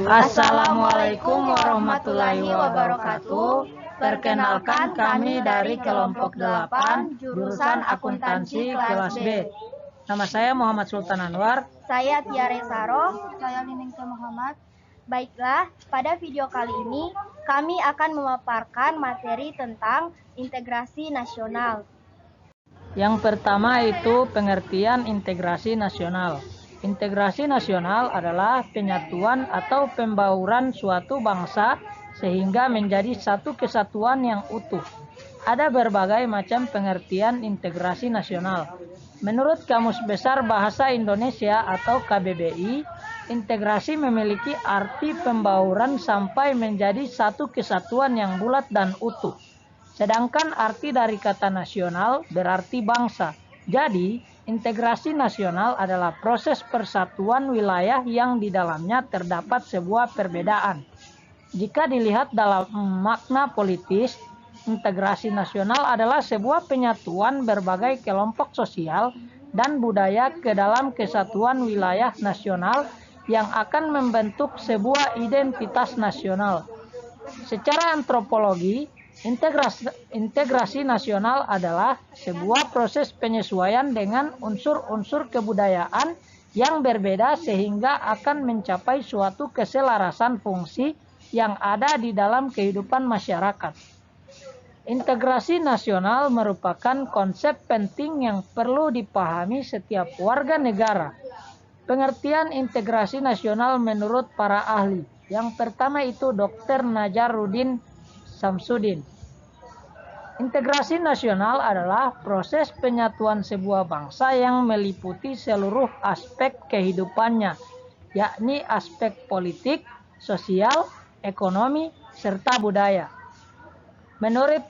Assalamualaikum warahmatullahi wabarakatuh. Perkenalkan, kami dari kelompok 8 jurusan akuntansi kelas B. Nama saya Muhammad Sultan Anwar. Saya Tiare Saro. Saya Linengke Muhammad. Baiklah, pada video kali ini kami akan memaparkan materi tentang integrasi nasional. Yang pertama itu pengertian integrasi nasional. Integrasi nasional adalah penyatuan atau pembauran suatu bangsa sehingga menjadi satu kesatuan yang utuh. Ada berbagai macam pengertian integrasi nasional. Menurut Kamus Besar Bahasa Indonesia atau KBBI, integrasi memiliki arti pembauran sampai menjadi satu kesatuan yang bulat dan utuh. Sedangkan arti dari kata nasional berarti bangsa. Jadi, integrasi nasional adalah proses persatuan wilayah yang di dalamnya terdapat sebuah perbedaan. Jika dilihat dalam makna politis, integrasi nasional adalah sebuah penyatuan berbagai kelompok sosial dan budaya ke dalam kesatuan wilayah nasional yang akan membentuk sebuah identitas nasional. Secara antropologi, integrasi nasional adalah sebuah proses penyesuaian dengan unsur-unsur kebudayaan yang berbeda sehingga akan mencapai suatu keselarasan fungsi yang ada di dalam kehidupan masyarakat. Integrasi nasional merupakan konsep penting yang perlu dipahami setiap warga negara. Pengertian integrasi nasional menurut para ahli. Yang pertama itu Dr. Najaruddin Samsudin. Integrasi nasional adalah proses penyatuan sebuah bangsa yang meliputi seluruh aspek kehidupannya, yakni aspek politik, sosial, ekonomi, serta budaya. Menurut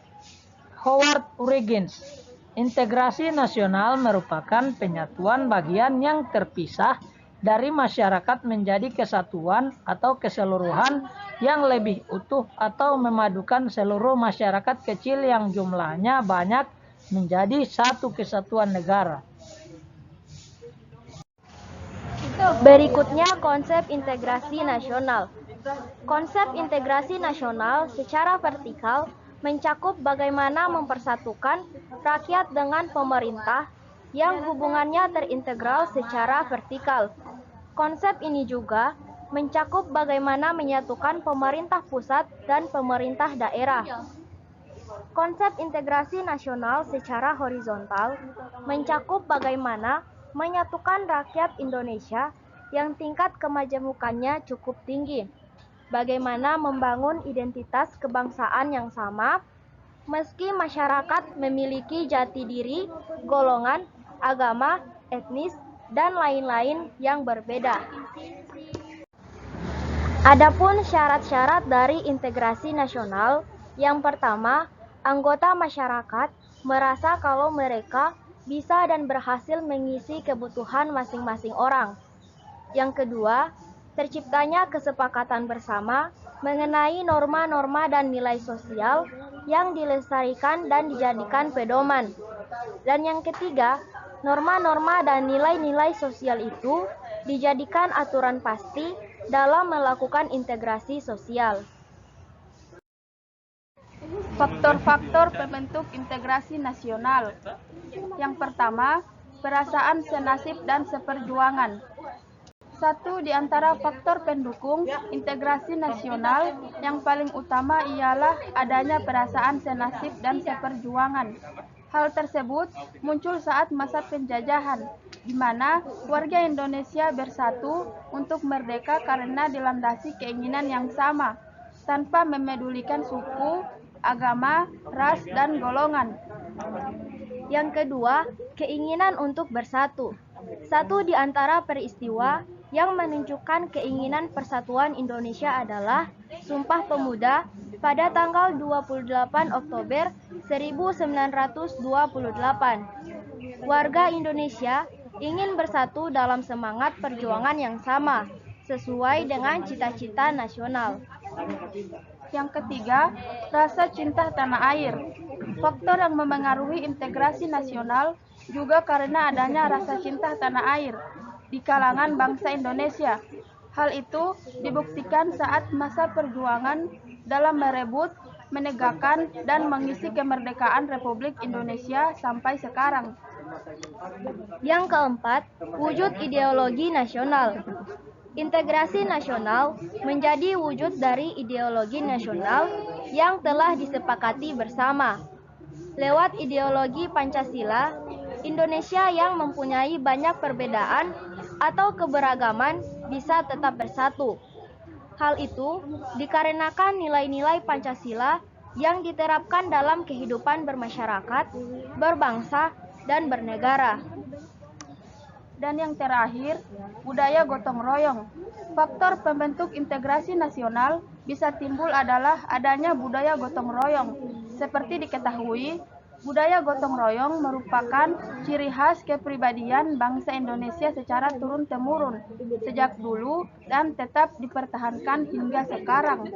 Howard Urigins, integrasi nasional merupakan penyatuan bagian yang terpisah dari masyarakat menjadi kesatuan atau keseluruhan yang lebih utuh atau memadukan seluruh masyarakat kecil yang jumlahnya banyak menjadi satu kesatuan negara. Berikutnya konsep integrasi nasional. Konsep integrasi nasional secara vertikal mencakup bagaimana mempersatukan rakyat dengan pemerintah yang hubungannya terintegral secara vertikal. Konsep ini juga mencakup bagaimana menyatukan pemerintah pusat dan pemerintah daerah. Konsep integrasi nasional secara horizontal mencakup bagaimana menyatukan rakyat Indonesia yang tingkat kemajemukannya cukup tinggi. Bagaimana membangun identitas kebangsaan yang sama, meski masyarakat memiliki jati diri, golongan, agama, etnis, dan lain-lain yang berbeda. Adapun syarat-syarat dari integrasi nasional, yang pertama, anggota masyarakat merasa kalau mereka bisa dan berhasil mengisi kebutuhan masing-masing orang. Yang kedua, terciptanya kesepakatan bersama mengenai norma-norma dan nilai sosial yang dilestarikan dan dijadikan pedoman. Dan yang ketiga, norma-norma dan nilai-nilai sosial itu dijadikan aturan pasti dalam melakukan integrasi sosial. Faktor-faktor pembentuk integrasi nasional. Yang pertama, perasaan senasib dan seperjuangan. Satu di antara faktor pendukung integrasi nasional yang paling utama ialah adanya perasaan senasib dan seperjuangan. Hal tersebut muncul saat masa penjajahan, di mana warga Indonesia bersatu untuk merdeka karena dilandasi keinginan yang sama, tanpa memedulikan suku, agama, ras, dan golongan. Yang kedua, keinginan untuk bersatu. Satu di antara peristiwa yang menunjukkan keinginan persatuan Indonesia adalah Sumpah Pemuda pada tanggal 28 Oktober 1928. Warga Indonesia ingin bersatu dalam semangat perjuangan yang sama, sesuai dengan cita-cita nasional. Yang ketiga, rasa cinta tanah air. Faktor yang memengaruhi integrasi nasional juga karena adanya rasa cinta tanah air di kalangan bangsa Indonesia. Hal itu dibuktikan saat masa perjuangan dalam merebut, menegakkan, dan mengisi kemerdekaan Republik Indonesia sampai sekarang. Yang keempat, wujud ideologi nasional. Integrasi nasional menjadi wujud dari ideologi nasional yang telah disepakati bersama. Lewat ideologi Pancasila, Indonesia yang mempunyai banyak perbedaan atau keberagaman bisa tetap bersatu. Hal itu dikarenakan nilai-nilai Pancasila yang diterapkan dalam kehidupan bermasyarakat, berbangsa, dan bernegara. Dan yang terakhir, budaya gotong royong. Faktor pembentuk integrasi nasional bisa timbul adalah adanya budaya gotong royong. Seperti diketahui, budaya gotong royong merupakan ciri khas kepribadian bangsa Indonesia secara turun-temurun sejak dulu dan tetap dipertahankan hingga sekarang.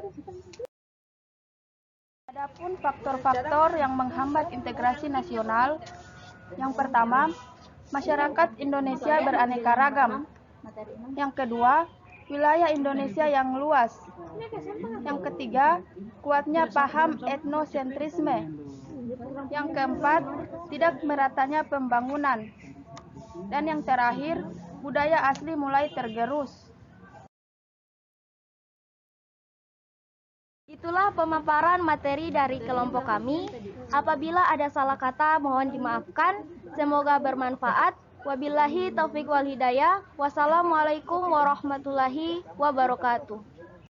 Adapun faktor-faktor yang menghambat integrasi nasional, yang pertama, masyarakat Indonesia beraneka ragam. Yang kedua, wilayah Indonesia yang luas. Yang ketiga, kuatnya paham etnosentrisme. Yang keempat, tidak meratanya pembangunan. Dan yang terakhir, budaya asli mulai tergerus. Itulah pemaparan materi dari kelompok kami. Apabila ada salah kata, mohon dimaafkan. Semoga bermanfaat. Wabillahi taufiq wal hidayah. Wassalamualaikum warahmatullahi wabarakatuh.